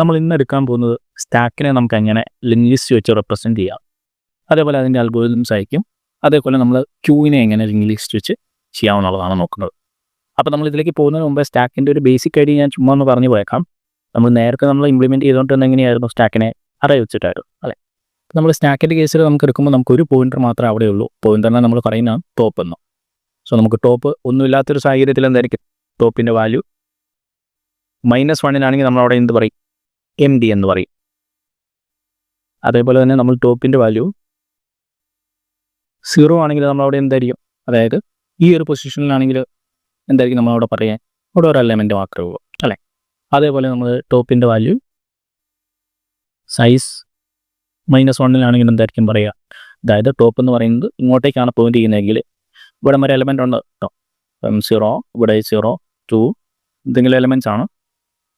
നമ്മൾ ഇന്ന് എടുക്കാൻ പോകുന്നത് സ്റ്റാക്കിനെ നമുക്ക് എങ്ങനെ ലിങ്ക് ലിസ്റ്റ് വെച്ച് റെപ്രസെൻറ്റ് ചെയ്യാം, അതേപോലെ അതിൻ്റെ അൽഗോരിതംസ് ആയിരിക്കും, അതേപോലെ നമ്മൾ ക്യൂവിനെ എങ്ങനെ ലിങ്ക് ലിസ്റ്റ് വെച്ച് ചെയ്യാവുന്നതാണ് നോക്കുന്നത്. അപ്പോൾ നമ്മൾ ഇതിലേക്ക് പോകുന്നതിന് മുമ്പ് സ്റ്റാക്കിൻ്റെ ഒരു ബേസിക് ഐഡിയ ഞാൻ ചുമ്മാ ഒന്ന് പറഞ്ഞു പോയേക്കാം. നേരത്തെ നമ്മൾ ഇംപ്ലിമെൻറ്റ് ചെയ്തുകൊണ്ടിരുന്ന എങ്ങനെയായിരുന്നു സ്റ്റാക്കിനെ അറേ വെച്ചിട്ടായിരുന്നു അല്ലേ. നമ്മൾ സ്റ്റാക്കിൻ്റെ കേസിൽ നമുക്ക് എടുക്കുമ്പോൾ നമുക്ക് ഒരു പോയിൻ്റർ മാത്രമേ അവിടെ ഉള്ളൂ. പോയിൻ്ററിനെ നമ്മൾ പറയുന്ന ടോപ്പ് എന്ന്. സോ നമുക്ക് ടോപ്പ് ഒന്നുമില്ലാത്തൊരു സാഹചര്യത്തിൽ എന്തായിരിക്കും ടോപ്പിൻ്റെ വാല്യൂ -1 നമ്മളവിടെ എന്ത് പറയും, MD എന്ന് പറയും. അതേപോലെ തന്നെ നമ്മൾ ടോപ്പിൻ്റെ വാല്യൂ 0 ആണെങ്കിൽ നമ്മളവിടെ എന്തായിരിക്കും, അതായത് ഈ ഒരു പൊസിഷനിലാണെങ്കിൽ എന്തായിരിക്കും നമ്മളവിടെ പറയാൻ, അവിടെ ഒരു എലമെൻറ്റ് മാത്രമേ ഉള്ളൂ അല്ലേ. അതേപോലെ നമ്മൾ ടോപ്പിൻ്റെ വാല്യൂ സൈസ് -1 എന്തായിരിക്കും പറയുക, അതായത് ടോപ്പ് എന്ന് പറയുന്നത് ഇങ്ങോട്ടേക്കാണ് പോയിന്റ് ചെയ്യുന്നതെങ്കിൽ ഇവിടെ ഒരു എലമെൻ്റ് ഉണ്ട് കേട്ടോ, 0 ഇവിടെ 0 2 എന്തെങ്കിലും എലമെൻറ്റ്സ് ആണ്.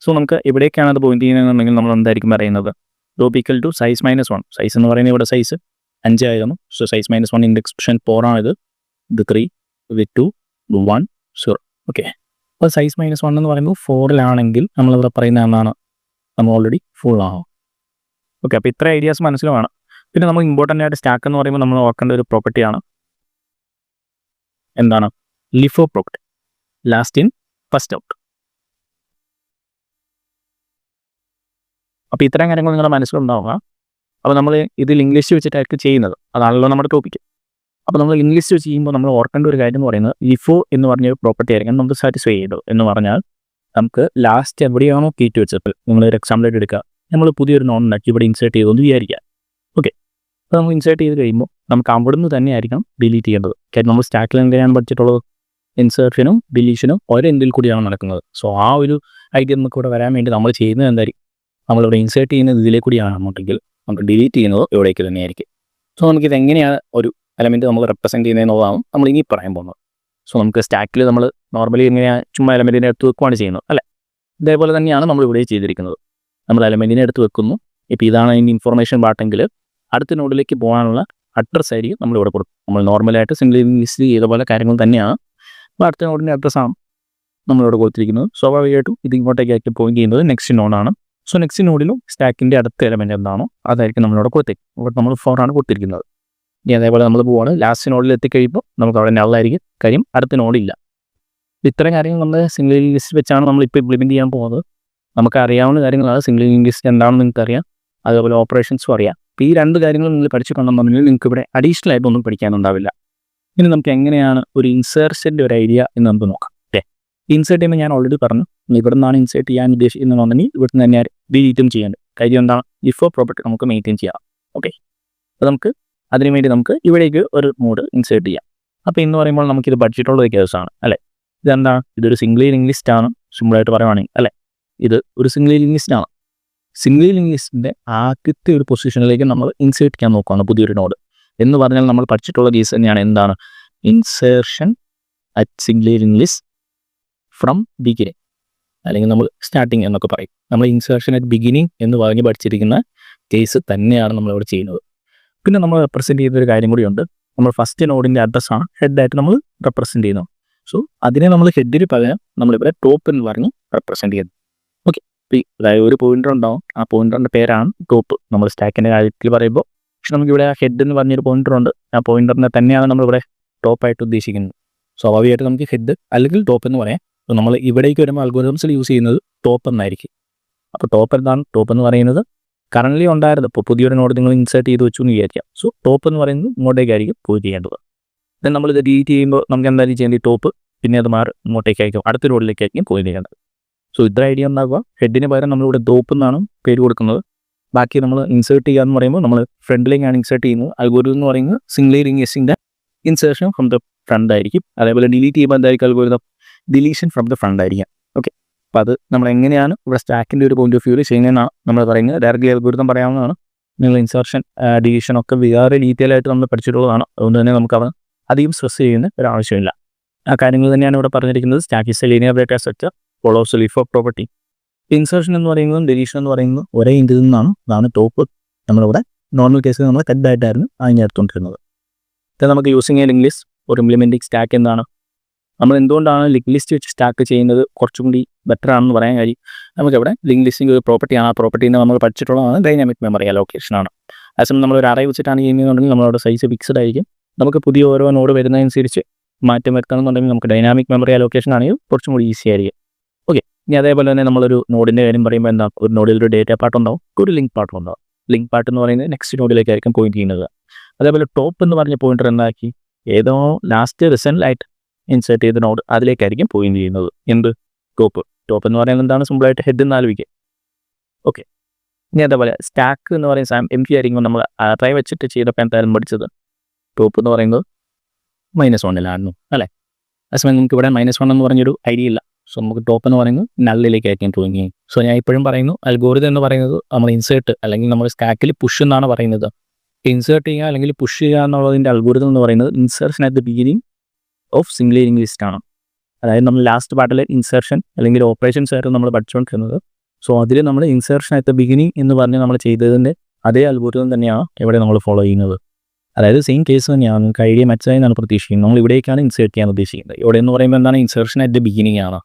സോ നമുക്ക് എവിടേക്കാണ് അത് പോയിന്റ് ചെയ്യുന്നതെന്നുണ്ടെങ്കിൽ നമ്മൾ എന്തായിരിക്കും പറയുന്നത്, top equal to size -1. Size എന്ന് പറയുന്നത് ഇവിടെ സൈസ് 5 ആയിരുന്നു. സോ സൈസ് -1 ഇൻ്റെ എക്സ്പ്രഷൻ 4 ആണിത്, ഇത് 3 ഇത് 2 1 0. ഓക്കെ, അപ്പോൾ സൈസ് -1 എന്ന് പറയുമ്പോൾ 4-ലാണെങ്കിൽ നമ്മളിവിടെ പറയുന്നത് എന്താണ്, നമ്മൾ ഓൾറെഡി ഫുൾ ആവും. ഓക്കെ, അപ്പോൾ ഇത്ര ഐഡിയാസ് മനസ്സിലാണ്. പിന്നെ നമ്മൾ ഇമ്പോർട്ടൻ്റ് ആയിട്ട് സ്റ്റാക്ക് എന്ന് പറയുമ്പോൾ നമ്മൾ നോക്കേണ്ട ഒരു പ്രോപ്പർട്ടിയാണ് എന്താണ്, LIFO property, last in first out. അപ്പോൾ ഇത്തരം കാര്യങ്ങൾ നിങ്ങളുടെ മനസ്സിലുണ്ടാവുക. അപ്പോൾ നമ്മൾ ഇത് ഇംഗ്ലീഷ് വെച്ചിട്ടായിരിക്കും ചെയ്യുന്നത്, അതാണല്ലോ നമ്മുടെ ടോപ്പിക്ക്. അപ്പോൾ നമ്മൾ ഇംഗ്ലീഷ് വെച്ച് ചെയ്യുമ്പോൾ നമ്മൾ ഓർക്കേണ്ട ഒരു കാര്യം എന്ന് പറയുന്നത് ലിഫോ എന്ന് പറഞ്ഞൊരു പ്രോപ്പർട്ടി ആയിരിക്കും നമുക്ക് സാറ്റിസ്ഫൈ ചെയ്തത്. എന്ന് പറഞ്ഞാൽ നമുക്ക് ലാസ്റ്റ് എവിടെയാണോ കീറ്റ് വെച്ചപ്പോൾ നിങ്ങളൊരു എക്സാമ്പിളായിട്ട് എടുക്കുക, നമ്മൾ പുതിയൊരു നോൺ ഉണ്ടാക്കി ഇവിടെ ഇൻസേർട്ട് ചെയ്തെന്ന് വിചാരിക്കുക. ഓക്കെ, അപ്പോൾ നമ്മൾ ഇൻസേർട്ട് ചെയ്ത് കഴിയുമ്പോൾ നമുക്ക് അവിടുന്ന് തന്നെ ആയിരിക്കണം ഡിലീറ്റ് ചെയ്യേണ്ടത്. കാര്യം നമ്മൾ സ്റ്റാക്കിൽ എങ്ങനെയാണ് പഠിച്ചിട്ടുള്ളത്, ഇൻസേർഷനും ഡിലീഷനും ഒരേ എൻഡിൽ കൂടിയാണ് നടക്കുന്നത്. സോ ആ ഒരു ഐഡിയ നമുക്ക് ഇവിടെ വരാൻ വേണ്ടി നമ്മൾ ചെയ്യുന്നത് എന്തായിരിക്കും, നമ്മളിവിടെ ഇൻസേർട്ട് ചെയ്യുന്നത് ഇതിലേ കൂടിയാണെന്നുണ്ടെങ്കിൽ നമുക്ക് ഡിലീറ്റ് ചെയ്യുന്നത് ഇവിടേക്ക് തന്നെയായിരിക്കും. സോ നമുക്കിത് എങ്ങനെയാണ് ഒരു എലമെൻറ്റ് നമ്മൾ റെപ്രസെൻറ്റ് ചെയ്യുന്നതെന്നുള്ളതാണ് നമ്മൾ ഇനി പറയാൻ പോകുന്നത്. സോ നമുക്ക് സ്റ്റാക്കിൽ നമ്മൾ നോർമലി എങ്ങനെയാണ് ചുമ്മാ എലമെൻറ്റിനെ എടുത്ത് വെക്കുകയാണ് ചെയ്യുന്നത് അല്ലേ. ഇതേപോലെ തന്നെയാണ് നമ്മൾ ഇവിടെ ചെയ്തിരിക്കുന്നത്. നമ്മൾ എലമെൻറ്റിനെ എടുത്ത് വെക്കുന്നു. ഇപ്പോൾ ഇതാണ് അതിൻ്റെ ഇൻഫർമേഷൻ പാർട്ടെങ്കിൽ അടുത്ത നോഡിലേക്ക് പോകാനുള്ള അഡ്രസ്സ് ആയിരിക്കും നമ്മളിവിടെ കൊടുക്കും. നമ്മൾ നോർമലായിട്ട് സിംഗിൾ ലിസ്റ്റ് ചെയ്ത പോലെ കാര്യങ്ങൾ തന്നെയാണ്. അപ്പോൾ അടുത്ത നോഡിൻ്റെ അഡ്രസ്സാണ് നമ്മളിവിടെ കൊടുത്തിരിക്കുന്നത്. സ്വാഭാവികമായിട്ടും ഇത് ഇങ്ങോട്ടേക്കായിരിക്കും പോയിന്റ് ചെയ്യുന്നത് നെക്സ്റ്റ് നോഡാണ്. സോ നെക്സ്റ്റ് നോഡിലും സ്റ്റാക്കിൻ്റെ അടുത്ത എലമെൻറ്റ് എന്താണോ അതായിരിക്കും നമ്മളിവിടെ കൊടുത്തേക്കും. ഇവിടെ നമ്മൾ 4 ആണ് കൊടുത്തിരിക്കുന്നത്. ഇനി അതേപോലെ നമ്മൾ പോവാണ് ലാസ്റ്റ് നോഡിൽ എത്തിക്കഴിയുമ്പോൾ നമുക്ക് അവിടെ നള്ളായിരിക്കും, കാര്യം അടുത്ത നോഡില്ല. ഇത്തരം കാര്യങ്ങൾ നമ്മൾ സിംഗിൾ ലിസ്റ്റ് വെച്ചാണ് നമ്മളിപ്പോൾ ഇംപ്ലിമെൻറ്റ് ചെയ്യാൻ പോകുന്നത്. നമുക്ക് അറിയാവുന്ന കാര്യങ്ങളാണ് സിംഗിൾ ലിസ്റ്റ് എന്താണെന്ന് നിങ്ങൾക്കറിയാം, അതേപോലെ ഓപ്പറേഷൻസും അറിയാം. അപ്പോൾ ഈ 2 കാര്യങ്ങൾ നിങ്ങൾ പഠിച്ചിട്ടുണ്ടെന്നുണ്ടെങ്കിൽ നിങ്ങൾക്ക് ഇവിടെ അഡീഷണൽ ആയിട്ട് ഒന്നും പഠിക്കാനുണ്ടാവില്ല. ഇനി നമുക്ക് എങ്ങനെയാണ് ഒരു ഇൻസേർഷൻ്റെ ഒരു ഐഡിയ എന്ന് നമുക്ക് നോക്കാം. ഓക്കെ, ഇൻസേർട്ട് ചെയ്യുമ്പോൾ ഞാൻ ഓൾറെഡി പറഞ്ഞു, ഇവിടെ നിന്നാണ് ഇൻസേർട്ട് ചെയ്യാൻ ഉദ്ദേശിക്കുന്നുണ്ടെങ്കിൽ ഇവിടെ നിന്ന് തന്നെ ഡിലീറ്റും ചെയ്യാൻ കാര്യം എന്താണ്, ലിഫോ പ്രോപ്പർട്ടി നമുക്ക് മെയിൻറ്റെയിൻ ചെയ്യാം. ഓക്കെ, അപ്പോൾ നമുക്ക് അതിനുവേണ്ടി നമുക്ക് ഇവിടേക്ക് ഒരു മോഡ് ഇൻസേർട്ട് ചെയ്യാം. അപ്പോൾ എന്ന് പറയുമ്പോൾ നമുക്കിത് ബഡ്ജറ്റുള്ള ഒരു കേസാണ് അല്ലേ. ഇതെന്താണ്, ഇതൊരു സിംഗിൾ ലിങ്ക് ലിസ്റ്റ് ആണ് സിമ്പിളായിട്ട് പറയുവാണെങ്കിൽ അല്ലേ. ഇത് ഒരു സിംഗിൾ ലിങ്ക് ലിസ്റ്റ് ആണ്. സിംഗിൾ ലിങ്ക് ലിസ്റ്റിൻ്റെ ആദ്യത്തെ ഒരു പൊസിഷനിലേക്ക് നമ്മൾ ഇൻസേർട്ട് ചെയ്യാൻ നോക്കുകയാണ് പുതിയൊരു നോഡ്. എന്ന് പറഞ്ഞാൽ നമ്മൾ പഠിച്ചിട്ടുള്ള കേസ് തന്നെയാണ് എന്താണ്, insertion at single link list from beginning, അല്ലെങ്കിൽ നമ്മൾ സ്റ്റാർട്ടിങ് എന്നൊക്കെ പറയും. നമ്മൾ ഇൻസേർഷൻ അറ്റ് ബിഗിനിങ് എന്ന് പറഞ്ഞ് പഠിച്ചിരിക്കുന്ന കേസ് തന്നെയാണ് നമ്മളിവിടെ ചെയ്യുന്നത്. പിന്നെ നമ്മൾ റെപ്രസെൻറ്റ് ചെയ്യുന്നൊരു കാര്യം കൂടിയുണ്ട്. നമ്മൾ ഫസ്റ്റ് നോഡിൻ്റെ അഡ്രസ്സാണ് ഹെഡായിട്ട് നമ്മൾ റെപ്രസെൻറ്റ് ചെയ്യുന്നത്. സോ അതിനെ നമ്മൾ ഹെഡിന് പകരം നമ്മളിവിടെ ടോപ്പ് എന്ന് പറഞ്ഞ് റെപ്രസെൻറ്റ് ചെയ്യുന്നത്. ഓക്കെ, അതായത് ഒരു പോയിൻ്റർ ഉണ്ടാവും, ആ പോയിൻ്ററിൻ്റെ പേരാണ് ടോപ്പ് നമ്മൾ സ്റ്റാക്കിൻ്റെ കാര്യത്തിൽ പറയുമ്പോൾ. പക്ഷെ നമുക്കിവിടെ ആ ഹെഡ് എന്ന് പറഞ്ഞൊരു പോയിൻ്റർ ഉണ്ട്, ആ പോയിൻ്ററിനെ തന്നെയാണ് നമ്മളിവിടെ ടോപ്പായിട്ട് ഉദ്ദേശിക്കുന്നത്. സ്വാഭാവികമായിട്ട് നമുക്ക് ഹെഡ് അല്ലെങ്കിൽ ടോപ്പ് എന്ന് പറയാം. അപ്പോൾ നമ്മൾ ഇവിടേക്ക് വരുമ്പോൾ അൽഗോരിതംസിൽ യൂസ് ചെയ്യുന്നത് ടോപ്പ് എന്നായിരിക്കും. അപ്പോൾ ടോപ്പ് എന്താണ്, ടോപ്പ് എന്ന് പറയുന്നത് കറൻ്റ്ലി ഉണ്ടായിരുന്നു. ഇപ്പോൾ പുതിയൊരു നോഡ് നിങ്ങൾ ഇൻസേർട്ട് ചെയ്ത് വെച്ചു എന്ന് വിചാരിക്കാം. സോ ടോപ്പ് എന്ന് പറയുന്നത് ഇങ്ങോട്ടേക്കായിരിക്കും പോയിന്റ് ചെയ്യേണ്ടത്. ദെൻ നമ്മളിത് ഡിലീറ്റ് ചെയ്യുമ്പോൾ നമുക്ക് എന്തായാലും ചെയ്യേണ്ടത് ടോപ്പ്, പിന്നെ അത് മാറി ഇങ്ങോട്ടേക്കായിരിക്കും അടുത്ത നോഡിലേക്കായിരിക്കും പോയിന്റ് ചെയ്യേണ്ടത്. സോ ഇത്ര ഐഡിയ ഉണ്ടാകുക. ഹെഡിന് പകരം നമ്മളിവിടെ ടോപ്പ് എന്നാണ് പേര് കൊടുക്കുന്നത്. ബാക്കി നമ്മൾ ഇൻസേർട്ട് ചെയ്യുക എന്ന് പറയുമ്പോൾ നമ്മൾ ഫ്രണ്ടിലേക്കാണ് ഇൻസേർട്ട് ചെയ്യുന്നത്. അൽഗോരിതം എന്ന് പറയുന്നത് സിംഗിൾ ലിങ്ക് ലിസ്റ്റിൻ്റെ ഇൻസേർഷൻ ഫ്രം ദ ഫ്രണ്ട് ആയിരിക്കും. അതേപോലെ ഡിലീറ്റ് ചെയ്യുമ്പോൾ എന്തായിരിക്കും algorithm, deletion from the front ആയിരിക്കാം. ഓക്കെ, അപ്പോൾ അത് നമ്മൾ എങ്ങനെയാണ് ഇവിടെ സ്റ്റാക്കിൻ്റെ ഒരു പോയിന്റ് ഓഫ് വ്യൂവിൽ ചെയ്യുന്നതെന്നാണ് നമ്മൾ പറയുന്നത്. ഡയറക്റ്റ്ലി അൽഗോരിതം പറയാവുന്നതാണ്. നിങ്ങൾ ഇൻസേർഷൻ ഡിലീഷൻ ഒക്കെ വേറെ ഡീറ്റെയിൽ ആയിട്ട് നമ്മൾ പഠിച്ചിട്ടുള്ളതാണ്. അതുകൊണ്ട് തന്നെ നമുക്ക് അത് അധികം സ്ട്രെസ് ചെയ്യുന്ന ഒരാവശ്യമില്ല. ആ കാര്യങ്ങൾ തന്നെയാണ് ഇവിടെ പറഞ്ഞിരിക്കുന്നത്. Stack is A linear data structure follows LIFO property. Insertion എന്ന് പറയുന്നതും ഡിലീഷൻ എന്ന് പറയുന്നതും ഒരേ ഇൻഡിൽ നിന്നാണ്. അതാണ് ടോപ്പ്. നമ്മളിവിടെ നോർമൽ കേസിൽ നമ്മൾ ഹെഡായിട്ടായിരുന്നു അതിനെ എടുത്തുകൊണ്ടിരുന്നത്. നമുക്ക് യൂസിങ് എ ലിങ്ക് ലിസ്റ്റ് ഒരു ഇംപ്ലിമെൻറ്റിംഗ് സ്റ്റാക്ക് എന്താണ്, നമ്മൾ എന്തുകൊണ്ടാണ് ലിങ്ക് ലിസ്റ്റ് വെച്ച് സ്റ്റാക്ക് ചെയ്യുന്നത് കുറച്ചും കൂടി ബെറ്റർ ആണെന്ന് പറയാൻ കാര്യം നമുക്കിവിടെ ലിങ്ക് ലിസ്റ്റിംഗ് ഒരു പ്രോപ്പർട്ടിയാണ്. ആ പ്രോപ്പർട്ടിയിൽ നമ്മൾ പഠിച്ചിട്ടുള്ളതാണ് ഡൈനാമിക് മെമ്മറി അലോക്കേഷൻ ആണ്. അതേസമയം നമ്മൾ ഒരു അറേ വെച്ചിട്ടാണ് ചെയ്യുന്നതെന്നുണ്ടെങ്കിൽ നമ്മളവിടെ സൈസ് ഫിക്സ്ഡ് ആയിരിക്കും. നമുക്ക് പുതിയ ഓരോ നോഡ് വരുന്നതനുസരിച്ച് മാറ്റം വരുത്തണമെന്നുണ്ടെങ്കിൽ നമുക്ക് ഡൈനാമിക് മെമ്മറി അലോക്കേഷൻ ആണെങ്കിൽ കുറച്ചും കൂടി ഈസി ആയിരിക്കും. ഓക്കെ, ഇനി അതേപോലെ തന്നെ നമ്മളൊരു നോഡിൻ്റെ കാര്യം പറയുമ്പോൾ എന്താ, ഒരു നോഡിൽ ഒരു ഡേറ്റ പാർട്ട് ഉണ്ടാവും, ഒരു ലിങ്ക് പാർട്ടും ഉണ്ടാവും. ലിങ്ക് പാർട്ട് എന്ന് പറയുന്നത് നെക്സ്റ്റ് നോഡിലേക്കായിരിക്കും പോയിന്റ് ചെയ്യുന്നത്. അതേപോലെ ടോപ്പ് എന്ന് പറഞ്ഞ പോയിന്റർ എന്താക്കി, ഏതോ ലാസ്റ്റ് റിസൾട്ടായിട്ട് ഇൻസേർട്ട് ചെയ്ത നോഡ് അതിലേക്കായിരിക്കും പോയിന്റ് ചെയ്യുന്നത്. എന്ത്, ടോപ്പ് എന്ന് പറയുന്നത് എന്താണ്, സിമ്പിളായിട്ട് ഹെഡ് എന്ന് ആലോചിക്കുക. ഓക്കെ, ഇനി അതേപോലെ സ്റ്റാക്ക് എന്ന് പറയുന്ന സാധനം എം പി ആയിരിക്കുമ്പോൾ നമ്മൾ അറേ വെച്ചിട്ട് ചെയ്തപ്പോൾ എന്തായാലും പഠിച്ചത് ടോപ്പ് എന്ന് പറയുന്നത് -1 അല്ലേ. അതേസമയം നമുക്ക് ഇവിടെ -1 എന്ന് പറഞ്ഞൊരു ഐഡിയ ഇല്ല. സോ നമുക്ക് ടോപ്പ് എന്ന് പറയുന്നത് നള്ളിലേക്കായിരിക്കും പോയിന്റ് ചെയ്യും. സോ ഞാൻ ഇപ്പോഴും പറയുന്നു, അൽഗോരിതം എന്ന് പറയുന്നത് നമ്മൾ ഇൻസേർട്ട് അല്ലെങ്കിൽ നമ്മൾ സ്റ്റാക്കിൽ പുഷ് എന്നാണ് പറയുന്നത്. ഇൻസേർട്ട് ചെയ്യുക അല്ലെങ്കിൽ പുഷ് ചെയ്യുക എന്നുള്ളതിൻ്റെ അൽഗോരിതം എന്ന് പറയുന്നത് insertion at the beginning of single list ആണ്. അതായത് നമ്മൾ ലാസ്റ്റ് പാർട്ടിൽ ഇൻസേർഷൻ അല്ലെങ്കിൽ ഓപ്പറേഷൻസ് ആയിരുന്നു നമ്മൾ പഠിച്ചുകൊണ്ടിരുന്നത്. സോ അതിൽ നമ്മൾ ഇൻസേർഷൻ അറ്റ് ദ ബിഗിനിങ് എന്ന് പറഞ്ഞ് നമ്മൾ ചെയ്തതിൻ്റെ അതേ അൽഗോരിതം തന്നെയാണ് ഇവിടെ നമ്മൾ ഫോളോ ചെയ്യുന്നത്. അതായത് സെയിം കേസ് തന്നെയാണ്. നിങ്ങൾക്ക് ഐഡിയ മെച്ചായി എന്നാണ് പ്രതീക്ഷിക്കുന്നത്. നമ്മൾ ഇവിടേക്കാണ് ഇൻസേർട്ട് ചെയ്യാൻ ഉദ്ദേശിക്കുന്നത്. ഇവിടെ എന്ന് പറയുമ്പോൾ എന്താണ്, ഇൻസേർഷൻ അറ്റ് ദ ബിഗിനിങ് ആണ്.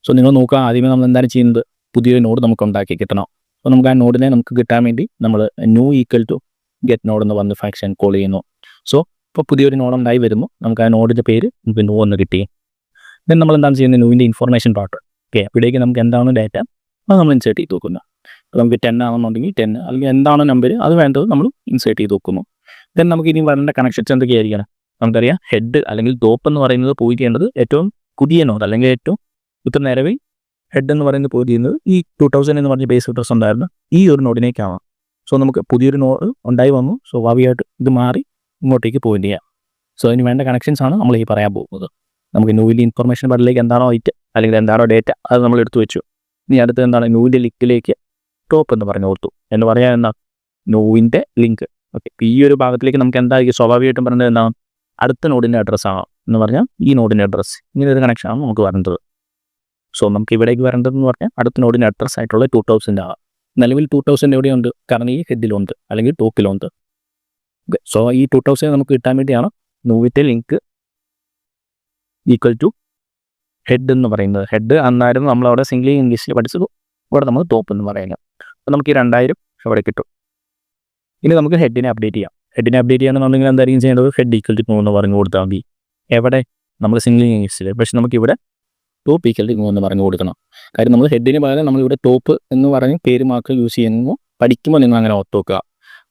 സോ നിങ്ങൾ നോക്കുക, ആദ്യമേ നമ്മൾ എന്താണ് ചെയ്യുന്നത്, പുതിയൊരു നോഡ് നമുക്ക് ഉണ്ടാക്കി കിട്ടണം. അപ്പോൾ നമുക്ക് ആ നോഡിനെ നമുക്ക് കിട്ടാൻ വേണ്ടി നമ്മൾ new equal to get node എന്ന് പറഞ്ഞ് ഫംഗ്ഷൻ കോൾ ചെയ്യുന്നു. സോ ഇപ്പോൾ പുതിയൊരു നോഡ് ഉണ്ടായി വരുന്നു, നമുക്ക് ആ നോഡിൻ്റെ പേര് നമുക്ക് ന്യൂ എന്ന് കിട്ടി. ദെൻ നമ്മൾ എന്താണ് ചെയ്യുന്നത്, ന്യൂവിൻ്റെ ഇൻഫർമേഷൻ പാർട്ട്. ഓക്കെ, അവിടേക്ക് നമുക്ക് എന്താണ് ഡാറ്റ അത് നമ്മൾ ഇൻസേർട്ട് ചെയ്ത് നോക്കുന്നു. അപ്പോൾ നമുക്ക് 10 ആണെന്നുണ്ടെങ്കിൽ 10, അല്ലെങ്കിൽ എന്താണ് നമ്പർ അത് വേണ്ടത് നമ്മൾ ഇൻസേർട്ട് ചെയ്ത് നോക്കുന്നു. ദെൻ നമുക്ക് ഇനി വരേണ്ട കണക്ഷൻസ് എന്തൊക്കെയായിരിക്കണം, നമുക്കറിയാം ഹെഡ് അല്ലെങ്കിൽ ടോപ്പ് എന്ന് പറയുന്നത് പോയിന്റ് ചെയ്യേണ്ടത് ഏറ്റവും പുതിയ നോഡ് അല്ലെങ്കിൽ ഏറ്റവും ഇത്ര നിലവിൽ ഹെഡ് എന്ന് പറയുന്നത് പോയിന്റ് ചെയ്യുന്നത് ഈ 2000 എന്ന് പറഞ്ഞ ബേസ് അഡ്രസ് ഉണ്ടായിരുന്ന ഈ ഒരു നോഡിനേക്കാണ്. സോ നമുക്ക് പുതിയൊരു നോഡ് ഉണ്ടായി വന്നു. സോ ഭാവിയായിട്ട് ഇത് മാറി ഇങ്ങോട്ടേക്ക് പോയിന്റ് ചെയ്യാം. സോ അതിന് വേണ്ട കണക്ഷൻസ് ആണ് നമ്മൾ ഈ പറയാൻ പോകുന്നത്. നമുക്ക് ന്യൂവിൻ്റെ ഇൻഫർമേഷൻ പാർട്ടിലേക്ക് എന്താണോ ഐറ്റ് അല്ലെങ്കിൽ എന്താണോ ഡേറ്റ അത് നമ്മൾ എടുത്തു വെച്ചു. ഇനി അടുത്ത് എന്താണ്, ന്യൂവിൻ്റെ ലിങ്കിലേക്ക് ടോപ്പ് എന്ന് പറഞ്ഞു കൊടുത്തു എന്ന് പറയാൻ എന്താ, ന്യൂവിൻ്റെ ലിങ്ക്. ഓക്കെ, ഈ ഒരു ഭാഗത്തിലേക്ക് നമുക്ക് എന്തായിരിക്കും സ്വാഭാവികമായിട്ടും പറയുന്നത് എന്താണ്, അടുത്ത നോഡിൻ്റെ അഡ്രസ്സാണോ എന്ന് പറഞ്ഞാൽ ഈ നോഡിൻ്റെ അഡ്രസ്സ്, ഇങ്ങനെ ഒരു കണക്ഷനാണ് നമുക്ക് വരേണ്ടത്. സോ നമുക്ക് ഇവിടേക്ക് വരേണ്ടതെന്ന് പറഞ്ഞാൽ അടുത്ത നോഡിൻ്റെ അഡ്രസ്സ് ആയിട്ടുള്ള 2000 ആവാം. നിലവിൽ 2000 എവിടെയുണ്ട്, കാരണം ഈ ഹെഡിലുണ്ട് അല്ലെങ്കിൽ ടോപ്പിലുണ്ട്. ഓക്കെ, സോ ഈ 2000 നമുക്ക് കിട്ടാൻ വേണ്ടിയാണ് ന്യൂവിൻ്റെ ലിങ്ക് ഈക്വൽ ടു ഹെഡ് എന്ന് പറയുന്നത്. ഹെഡ് അന്നായിരുന്നു നമ്മളവിടെ സിംഗിൾ ഇംഗ്ലീഷിൽ പഠിച്ചത്, ഇവിടെ നമ്മൾ ടോപ്പ് എന്ന് പറയുന്നത്. അപ്പോൾ നമുക്ക് ഈ 2000 ഇവിടെ കിട്ടും. ഇനി നമുക്ക് ഹെഡിനെ അപ്ഡേറ്റ് ചെയ്യാം. ഹെഡിനെ അപ്ഡേറ്റ് ചെയ്യണമെന്നുണ്ടെങ്കിൽ എന്തായിരിക്കും ചെയ്യേണ്ടത്, ഹെഡ് ഈക്വൽ ടു 3 എന്ന് പറഞ്ഞു കൊടുത്താൽ മതി. എവിടെ, നമ്മൾ സിംഗിൾ ഇംഗ്ലീഷിൽ. പക്ഷെ നമുക്കിവിടെ ടോപ്പ് ഈക്വൽ ടു 3 എന്ന് പറഞ്ഞു കൊടുക്കണം. കാര്യം നമ്മൾ ഹെഡിന് പകരം നമ്മളിവിടെ ടോപ്പ് എന്ന് പറഞ്ഞ് പേര് മാർക്ക് യൂസ് ചെയ്യുമ്പോൾ പഠിക്കുമ്പോൾ നിങ്ങൾ അങ്ങനെ ഓർത്ത് വെക്കുക.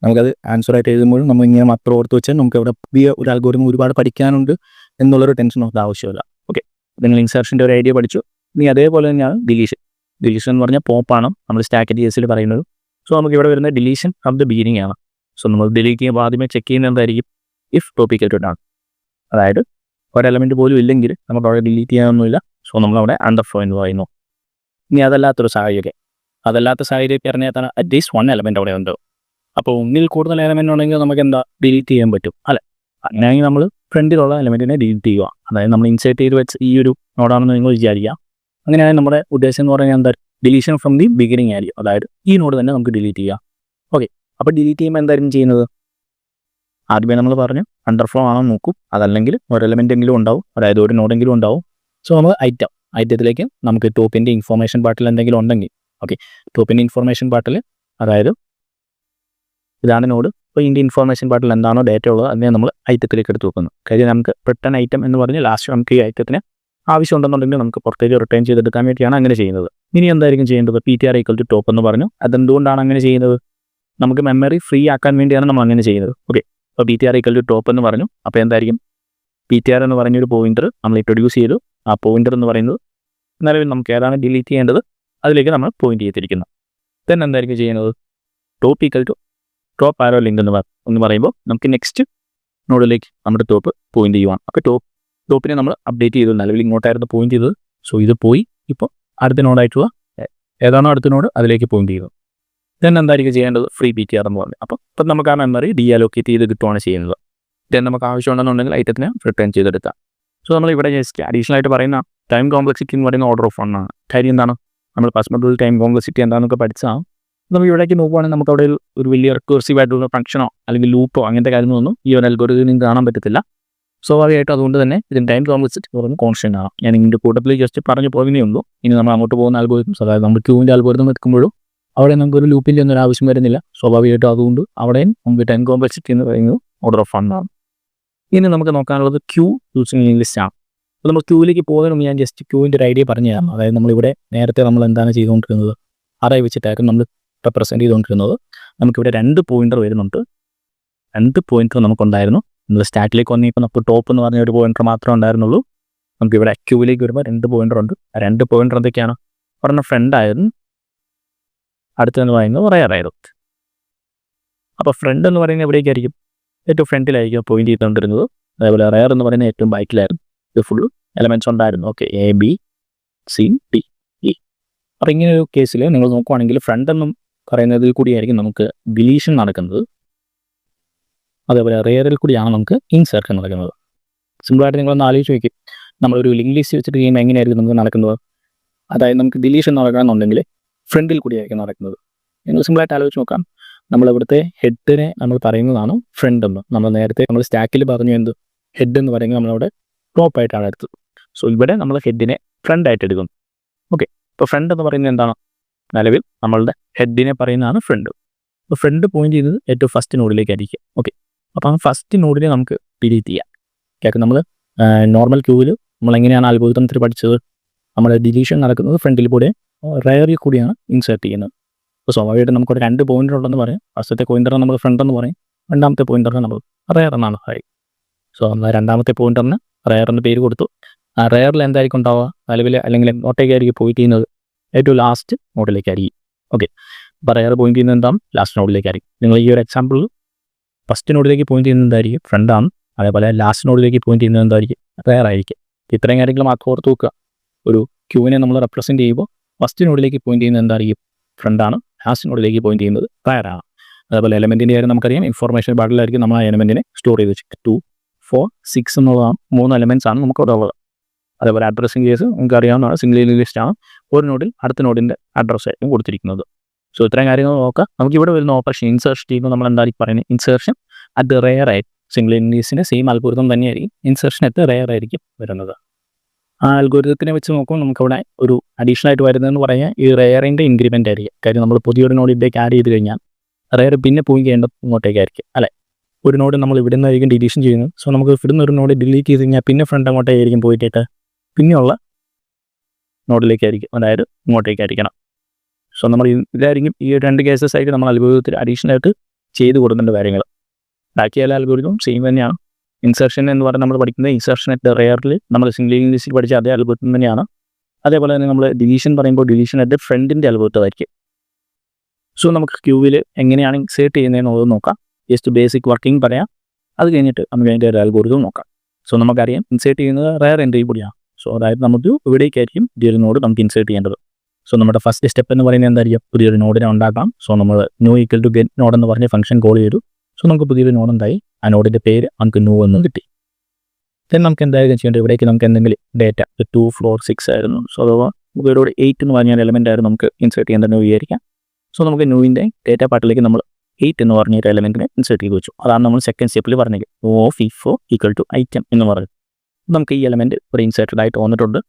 നമുക്കത് ആൻസറായിട്ട് എഴുതുമ്പോഴും നമ്മൾ ഇങ്ങനെ മാത്രം ഓർത്ത് വെച്ചാൽ നമുക്ക് അവിടെ പുതിയ ഒരു അൽഗോരിതം ഒരുപാട് പഠിക്കാനുണ്ട് എന്നുള്ളൊരു ടെൻഷൻ നമുക്ക് ആവശ്യമില്ല. ഓക്കെ, നിങ്ങൾ ഇൻസർഷൻ്റെ ഒരു ഐഡിയ പഠിച്ചു. ഇനി അതേപോലെ തന്നെയാണ് ഡിലീഷൻ. ഡിലീഷൻ എന്ന് പറഞ്ഞാൽ പോപ്പാണ് നമ്മൾ സ്റ്റാക്ക് ജിഎസിൽ പറയുന്നത്. സോ നമുക്ക് ഇവിടെ വരുന്ന ഡിലീഷൻ ഓഫ് ദ ബിഗിനിങ് ആണ്. സോ നമ്മൾ ഡിലീറ്റ് ചെയ്യുമ്പോൾ ആദ്യമേ ചെക്ക് ചെയ്യുന്നത് എന്തായിരിക്കും, ഇഫ് ടോപ്പ് ഈക്വൽ ടു ആണ്. അതായത് ഒരു എലമെൻറ്റ് പോലും ഇല്ലെങ്കിൽ നമുക്ക് അവിടെ ഡിലീറ്റ് ചെയ്യാനൊന്നുമില്ല. സോ നമ്മളവിടെ അണ്ടർഫ്ലോ എന്ന് പറയുന്നു. ഇനി അതല്ലാത്ത സാഹചര്യം പറഞ്ഞാൽ അറ്റ്ലീസ്റ്റ് 1 എലമെൻറ്റ് അവിടെ ഉണ്ട്. അപ്പോൾ ഒന്നിൽ കൂടുതൽ എലമെൻറ്റ് ഉണ്ടെങ്കിൽ നമുക്ക് എന്താ ഡിലീറ്റ് ചെയ്യാൻ പറ്റും അല്ലേ. അങ്ങനെയാണെങ്കിൽ നമ്മൾ ഫ്രണ്ടിലുള്ള എലമെൻറ്റിനെ ഡിലീറ്റ് ചെയ്യുക. അതായത് നമ്മൾ ഇൻസേർട്ട് ചെയ്ത് വെച്ച് ഈ ഒരു നോഡാണെന്ന് നിങ്ങൾ വിചാരിക്കുക. അങ്ങനെയാണെങ്കിൽ നമ്മുടെ ഉദ്ദേശം എന്ന് പറഞ്ഞാൽ എന്താ, ഡിലീഷൻ ഫ്രം ദി ബിഗിനിങ് ആയിരിക്കും. അതായത് ഈ നോഡ് തന്നെ നമുക്ക് ഡിലീറ്റ് ചെയ്യാം. ഓക്കെ, അപ്പോൾ ഡിലീറ്റ് ചെയ്യുമ്പോൾ എന്തായിരിക്കും ചെയ്യുന്നത്, ആദ്യമേ നമ്മൾ പറഞ്ഞു അണ്ടർഫ്ലോ ആണോ നോക്കും. അതല്ലെങ്കിൽ ഒരു എലമെൻറ്റെങ്കിലും ഉണ്ടാവും, അതായത് ഒരു നോഡെങ്കിലും ഉണ്ടാവും. സോ നമ്മൾ ഐറ്റത്തിലേക്ക് നമുക്ക് ടോപ്പിൻ്റെ ഇൻഫർമേഷൻ പാർട്ടിൽ എന്തെങ്കിലും ഉണ്ടെങ്കിൽ, ഓക്കെ, ടോപ്പിൻ്റെ ഇൻഫർമേഷൻ പാർട്ടിൽ അതായത് ഇതാണ് നോഡ്. അപ്പോൾ ഇതിൻ്റെ ഇൻഫർമേഷൻ പാർട്ടിൽ എന്താണോ ഡേറ്റ ഉള്ളത് അതിനെ നമ്മൾ ഐറ്റത്തിലേക്ക് എടുത്ത് വെക്കുന്നു. കാര്യം നമുക്ക് റിട്ടേൺ ഐറ്റം എന്ന് പറഞ്ഞ് ലാസ്റ്റ് നമുക്ക് ഈ ഐറ്റത്തിന് ആവശ്യമുണ്ടെന്നുണ്ടെങ്കിൽ നമുക്ക് പുറത്തേക്ക് റിട്ടേൺ ചെയ്തെടുക്കാൻ വേണ്ടിയാണ് അങ്ങനെ ചെയ്യുന്നത്. ഇനി എന്തായിരിക്കും ചെയ്യേണ്ടത്, PTR ഈക്വൽ ടു ടോപ്പ് എന്ന് പറഞ്ഞു. അതെന്തുകൊണ്ടാണ് അങ്ങനെ ചെയ്യുന്നത്, നമുക്ക് മെമ്മറി ഫ്രീ ആക്കാൻ വേണ്ടിയാണ് നമ്മൾ അങ്ങനെ ചെയ്യുന്നത്. ഓക്കെ, അപ്പോൾ PTR ഈക്വൽ ടു ടോപ്പ് എന്ന് പറഞ്ഞു. അപ്പോൾ എന്തായിരിക്കും, PTR എന്ന് പറഞ്ഞൊരു പോയിന്റർ നമ്മൾ ഇൻട്രൊഡ്യൂസ് ചെയ്തു. ആ പോയിന്റർ എന്ന് പറയുന്നത് നിലവിൽ നമുക്ക് ഏതാണ് ഡിലീറ്റ് ചെയ്യേണ്ടത് അതിലേക്ക് നമ്മൾ പോയിന്റ് ചെയ്തിരിക്കുന്നത്. ദെൻ എന്തായിരിക്കും ചെയ്യുന്നത്, top equal to top arrow link എന്ന് പറയുമ്പോൾ നമുക്ക് നെക്സ്റ്റ് നോഡിലേക്ക് നമ്മുടെ ടോപ്പ് പോയിന്റ് ചെയ്യുവാണ്. അപ്പോൾ ടോപ്പിനെ നമ്മൾ അപ്ഡേറ്റ് ചെയ്തു. നിലവിൽ ഇങ്ങോട്ടായിരുന്നു പോയിന്റ് ചെയ്തത്. സോ ഇത് പോയി ഇപ്പോൾ അടുത്ത നോഡായിട്ടുള്ള ഏതാണോ അടുത്ത നോഡ് അതിലേക്ക് പോയിന്റ് ചെയ്തു. ദെൻ എന്തായിരിക്കും ചെയ്യേണ്ടത്, ഫ്രീ PTR എന്ന് പറഞ്ഞു. അപ്പോൾ ഇപ്പം നമുക്ക് ആ മെമ്മറി ഡീഅലോക്കേറ്റ് ചെയ്ത് കിട്ടുകയാണ് ചെയ്യുന്നത്. ദെൻ നമുക്ക് ആവശ്യമുണ്ടെന്നുണ്ടെങ്കിൽ ഐറ്റത്തിനെ റിട്ടേൺ ചെയ്തെടുക്കാം. സോ നമ്മൾ ഇവിടെ ജസ്റ്റ് അഡീഷണൽ ആയിട്ട് പറയുന്ന ടൈം കോംപ്ലക്സിറ്റി എന്ന് പറയുന്ന ഓർഡർ ഓഫ് 1 ആണ്. കാര്യം എന്താണ്, നമ്മൾ പസ്മബിൾ ടൈം കോംപ്ലക്സിറ്റി എന്താണെന്നൊക്കെ പഠിച്ചാൽ നമ്മൾ ഇവിടേക്ക് നോക്കുവാണെങ്കിൽ നമുക്ക് അവിടെ ഒരു വലിയ റിക്കർസീവ് ആയിട്ടുള്ള ഫംഗ്ഷനോ അല്ലെങ്കിൽ ലൂപ്പോ അങ്ങനത്തെ കാര്യങ്ങളൊന്നും ഈ ഒരു അൽഗോരിതത്തിൽ കാണാൻ പറ്റത്തില്ല. സ്വാഭാവികമായിട്ടും അതുകൊണ്ട് തന്നെ ഇതിൻ്റെ ടൈം കോംപ്ലക്സിറ്റി പറയുന്നത് കോൺസ്റ്റൻ്റ് ആണ്. ഞാൻ ഇതിൻ്റെ കൂട്ടത്തിൽ ജസ്റ്റ് പറഞ്ഞു പോയതേ ഉള്ളൂ. ഇനി നമ്മൾ അങ്ങോട്ട് പോകുന്ന അൽഗോരിതംസ്, അതായത് നമ്മൾ ക്യൂവിൻ്റെ അൽഗോരിതം എടുക്കുമ്പോഴും അവിടെ നമുക്കൊരു ലൂപ്പിൽ ഒന്നും ആവശ്യം വരുന്നില്ല. സ്വാഭാവികമായിട്ടും അതുകൊണ്ട് അവിടെയും നമുക്ക് ടൈം കോംപ്ലക്സിറ്റി എന്ന് പറയുന്നത് ഓർഡർ ഓഫ് 1 ആണ്. ഇനി നമുക്ക് നോക്കാനുള്ളത് ക്യൂ യൂസിങ് ലിസ്റ്റ് ആണ്. അപ്പോൾ നമ്മൾ ക്യൂവിലേക്ക് പോകുന്നതിന് ഞാൻ ജസ്റ്റ് ക്യൂവിൻ്റെ ഒരു ഐഡിയ പറഞ്ഞു തരാം. അതായത് നമ്മളിവിടെ നേരത്തെ നമ്മൾ എന്താണ് ചെയ്തുകൊണ്ടിരുന്നത്, അറേ വെച്ചിട്ടായിരുന്നു നമ്മൾ റെപ്രസെൻറ്റ് ചെയ്തുകൊണ്ടിരുന്നത്. നമുക്കിവിടെ 2 പോയിൻ്റർ വരുന്നുണ്ട്. 2 പോയിൻ്റർ നമുക്കുണ്ടായിരുന്നു. നമ്മൾ സ്റ്റാറ്റിലേക്ക് വന്നിപ്പോൾ നമുക്ക് ടോപ്പ് എന്ന് പറഞ്ഞ ഒരു പോയിൻ്റർ മാത്രമേ ഉണ്ടായിരുന്നുള്ളൂ. നമുക്കിവിടെ ക്യൂവിലേക്ക് വരുമ്പോൾ 2 പോയിൻ്റർ ഉണ്ട്. ആ 2 പോയിൻ്റർ എന്തൊക്കെയാണ്? പറഞ്ഞ ഫ്രണ്ട് ആയിരുന്നു, അടുത്തെന്ന് പറയുന്നത് റെയർ ആയിരുന്നു. അപ്പോൾ ഫ്രണ്ട് എന്ന് പറയുന്നത് എവിടേക്കായിരിക്കും? ഏറ്റവും ഫ്രണ്ടിലായിരിക്കും പോയിന്റ് ചെയ്തുകൊണ്ടിരുന്നത്. അതേപോലെ റെയർ എന്ന് പറയുന്നത് ഏറ്റവും ബാക്കിലായിരുന്നു. ഇത് ഫുൾ എലമെൻറ്റ്സ് ഉണ്ടായിരുന്നു. Okay, A B C D E. അപ്പോൾ ഇങ്ങനെ ഒരു കേസിൽ നിങ്ങൾ നോക്കുവാണെങ്കിൽ ഫ്രണ്ട് എന്നും പറയുന്നതിൽ കൂടിയായിരിക്കും നമുക്ക് ഡിലീഷൻ നടക്കുന്നത്. അതേപോലെ റെയറിൽ കൂടിയാണ് നമുക്ക് ഇൻസെർഷൻ നടക്കുന്നത്. സിമ്പിളായിട്ട് നിങ്ങളൊന്ന് ആലോചിച്ച് നോക്കി, നമ്മളൊരു ലിങ്ക് ലിസ്റ്റ് വെച്ചിട്ട് ചെയ്യുമ്പോൾ എങ്ങനെയായിരിക്കും നമുക്ക് നടക്കുന്നത്? അതായത് നമുക്ക് ഡിലീഷൻ നടക്കണമെന്നുണ്ടെങ്കിൽ ഫ്രണ്ടിൽ കൂടിയായിരിക്കും നടക്കുന്നത്. നിങ്ങൾ സിമ്പിളായിട്ട് ആലോചിച്ച് നോക്കാം. നമ്മളിവിടുത്തെ ഹെഡിനെ നമ്മൾ പറയുന്നതാണ് ഫ്രണ്ട് എന്ന്. നമ്മൾ നേരത്തെ നമ്മൾ സ്റ്റാക്കിൽ പറഞ്ഞു എന്ത് ഹെഡ് എന്ന് പറയുന്നത് നമ്മളവിടെ ടോപ്പായിട്ടാണ് എടുത്തത്. സോ ഇവിടെ നമ്മൾ ഹെഡിനെ ഫ്രണ്ടായിട്ട് എടുക്കുന്നു. ഓക്കെ, ഇപ്പോൾ ഫ്രണ്ട് എന്ന് പറയുന്നത് എന്താണ്? നിലവിൽ നമ്മളുടെ ഹെഡിനെ പറയുന്നതാണ് ഫ്രണ്ട്. അപ്പോൾ ഫ്രണ്ട് പോയിന്റ് ചെയ്യുന്നത് ഏറ്റവും ഫസ്റ്റ് നോഡിലേക്കായിരിക്കും. ഓക്കെ, അപ്പോൾ ആ ഫസ്റ്റ് നോഡിനെ നമുക്ക് ഡിലീറ്റ് ചെയ്യാം. കേൾക്കും, നമ്മൾ നോർമൽ ക്യൂവിൽ നമ്മൾ എങ്ങനെയാണ് അൽഗോരിതത്തിൽ പഠിച്ചത്? നമ്മുടെ ഡിലീഷൻ നടക്കുന്നത് ഫ്രണ്ടിൽ കൂടെ റെയറിൽ കൂടിയാണ് ഇൻസേർട്ട് ചെയ്യുന്നത്. അപ്പോൾ സ്വാഭാവികമായിട്ട് നമുക്കൊരു 2 പോയിൻ്റർ ഉണ്ടെന്ന് പറയും. ഫസ്റ്റത്തെ പോയിൻ്ററിനെ നമുക്ക് ഫ്രണ്ട് എന്ന് പറയും, രണ്ടാമത്തെ പോയിൻ്ററിനെ നമ്മൾ റെയർ എന്നാണ് പറയും. സോ നമ്മൾ രണ്ടാമത്തെ പോയിൻ്ററിന് റെയർ എന്ന് പേര് കൊടുത്തു. ആ റെയറിൽ എന്തായിരിക്കും ഉണ്ടാവുക? നിലവിൽ അല്ലെങ്കിൽ എങ്ങോട്ടേക്കായിരിക്കും പോയിന്റ് ചെയ്യുന്നത്? ഏറ്റവും ലാസ്റ്റ് നോഡിലേക്കായിരിക്കും. ഓക്കെ, അപ്പോൾ റെയർ പോയിന്റ് ചെയ്യുന്നത് എന്താണ്? ലാസ്റ്റ് നോഡിലേക്കായിരിക്കും. നിങ്ങൾ ഈ ഒരു എക്സാമ്പിൾ ഫസ്റ്റ് നോഡിലേക്ക് പോയിന്റ് ചെയ്യുന്നത് എന്തായിരിക്കും? ഫ്രണ്ടാണ്. അതേപോലെ ലാസ്റ്റ് നോഡിലേക്ക് പോയിന്റ് ചെയ്യുന്നത് എന്തായിരിക്കും? റെയർ ആയിരിക്കും. ഇത്രയും കാര്യങ്ങൾ മാത്രം ഓർത്ത് നോക്കുക. ഒരു ക്യൂവിനെ നമ്മൾ റെപ്രസെൻറ്റ് ചെയ്യുമ്പോൾ ഫസ്റ്റ് നോഡിലേക്ക് പോയിന്റ് ചെയ്യുന്നത് എന്തായിരിക്കും? ഫ്രണ്ടാണ്. ലാസ്റ്റ് നോഡിലേക്ക് പോയിന്റ് ചെയ്യുന്നത് റെയറാണ്. അതേപോലെ എലമെൻറ്റിൻ്റെ കാര്യം നമുക്കറിയാം. ഇൻഫോർമേഷൻ ബാഡിലായിരിക്കും നമ്മൾ ആ എലമെൻറ്റിനെ സ്റ്റോർ ചെയ്ത് വെച്ചിട്ട് 2, 4, 6 എന്നുള്ളതാണ് 3 എലമെൻറ്റ്സ് ആണ് നമുക്ക് ഉള്ളത്. അതേപോലെ അഡ്രസ്സിങ് കേസ് നമുക്ക് അറിയാവുന്നതാണ്. സിംഗിൾ ലിസ്റ്റ് ആണ്. ഒരു നോഡിൽ അടുത്ത നോഡിൻ്റെ അഡ്രസ്സ് ആയിരിക്കും കൊടുത്തിരിക്കുന്നത്. സോ ഇത്രയും കാര്യങ്ങൾ നോക്കാം. നമുക്കിവിടെ വരുന്ന ഓപ്പറേഷൻ ഇൻസേർഷൻ ചെയ്യുമ്പോൾ നമ്മൾ എന്തായിരിക്കും പറയുന്നത്? ഇൻസേർഷൻ അത് റെയർ ആയിരിക്കും. സിംഗിൾ ലിസ്റ്റിൻ്റെ സെയിം അൽഗോരിതം തന്നെയായിരിക്കും ഇൻസേർഷൻ അത് റെയർ ആയിരിക്കും വരുന്നത്. ആ അൽഗോരിതത്തിനെ വെച്ച് നോക്കുമ്പോൾ നമുക്കവിടെ ഒരു അഡീഷണൽ ആയിട്ട് വരുന്നതെന്ന് പറഞ്ഞാൽ ഈ റെയറിൻ്റെ ഇൻക്രിമെൻ്റ് ആയിരിക്കും. കാര്യം നമ്മൾ പുതിയൊരു നോഡിലേക്ക് ആഡ് ചെയ്ത് കഴിഞ്ഞാൽ റെയർ പിന്നെ പോയി ചെയ്യേണ്ടത് ഇങ്ങോട്ടേക്കായിരിക്കും അല്ലേ? ഒരു നോഡ് നമ്മൾ ഇവിടെ നിന്നായിരിക്കും ഡിലീഷൻ ചെയ്യുന്നത്. സോ നമുക്ക് ഇവിടുന്ന് ഒരു നോഡ് ഡിലീറ്റ് ചെയ്ത് കഴിഞ്ഞാൽ പിന്നെ ഫ്രണ്ട് അങ്ങോട്ടേക്കായിരിക്കും പോയിട്ട് പിന്നെയുള്ള നോഡിലേക്കായിരിക്കും, അതായത് ഇങ്ങോട്ടേക്കായിരിക്കണം. സോ നമ്മൾ ഇതായിരിക്കും ഈ 2 കേസസ് ആയിട്ട് നമ്മൾ അൽഗോരിതത്തിൽ അഡീഷണൽ ആയിട്ട് ചെയ്ത് കൊടുക്കേണ്ട കാര്യങ്ങൾ. ബാക്കി എല്ലാ അൽഗോരിതവും സെയിം തന്നെയാണ്. ഇൻസെർഷൻ എന്ന് പറഞ്ഞാൽ നമ്മൾ പഠിക്കുന്നത് ഇൻസെർഷൻ അറ്റ് റെയറിൽ നമ്മൾ സിംഗിൾ ലിസ്റ്റിൽ പഠിച്ച അതേ അൽഗോരിതം തന്നെയാണ്. അതേപോലെ തന്നെ നമ്മൾ ഡിലീഷൻ പറയുമ്പോൾ ഡിലീഷൻ അറ്റ് ഫ്രണ്ടിൻ്റെ അൽഗോരിതം ആയിരിക്കും. സോ നമുക്ക് ക്യൂവിൽ എങ്ങനെയാണ് ഇൻസേർട്ട് ചെയ്യുന്നതെന്നുള്ളത് നോക്കാം. ജസ്റ്റ് ബേസിക് വർക്കിംഗ് പറയാം. അത് കഴിഞ്ഞിട്ട് നമുക്ക് അതിൻ്റെ ഒരു അൽഗോരിതം നോക്കാം. സോ നമുക്കറിയാം ഇൻസേർട്ട് ചെയ്യുന്നത് റെയർ എൻട്രി കൂടിയാണ്. സോ അതായത് നമുക്ക് ഇവിടേക്കായിരിക്കും പുതിയൊരു നോഡ് നമുക്ക് ഇൻസേർട്ട് ചെയ്യേണ്ടത്. സോ നമ്മുടെ ഫസ്റ്റ് സ്റ്റെപ്പ് എന്ന് പറയുന്നത് എന്തായിരിക്കും? പുതിയൊരു നോഡിനെ ഉണ്ടാക്കാം. സോ നമ്മൾ new equal to get node എന്ന് പറഞ്ഞ ഫംഗ്ഷൻ കോൾ ചെയ്തു. സോ നമുക്ക് പുതിയൊരു നോഡ് ഉണ്ടായി. ആ നോഡിൻ്റെ പേര് നമുക്ക് ന്യൂ എന്ന് കിട്ടി. ദെൻ നമുക്ക് എന്തായാലും ചെയ്യേണ്ടത്? ഇവിടേക്ക് നമുക്ക് എന്തെങ്കിലും ഡേറ്റ 2, 4, 6 ആയിരുന്നു. സോ അഥവാ നമുക്ക് ഇവിടെ 8 എന്ന് പറഞ്ഞ എലമെൻ്റ് ആയിരുന്നു നമുക്ക് ഇൻസേർട്ട് ചെയ്യേണ്ട ന്യൂ വിചാരിക്കാം. സോ നമുക്ക് ന്യൂവിൻ്റെ ഡേറ്റ പാർട്ടിലേക്ക് നമ്മൾ 8 എന്ന് പറഞ്ഞ ഒരു എലമെൻറ്റിനെ ഇൻസേർട്ട് ചെയ്ത് വെച്ചു. അതാണ് നമ്മൾ സെക്കൻഡ് സ്റ്റെപ്പിൽ പറഞ്ഞത് ഓഫ് ഇഫോ ഈക്വൽ ടു ഐറ്റം എന്ന് പറഞ്ഞു. നമുക്ക് ഈ എലമെൻറ്റ് ഇവിടെ ഇൻസേർട്ടഡ് ആയിട്ട് വന്നിട്ടുണ്ട്.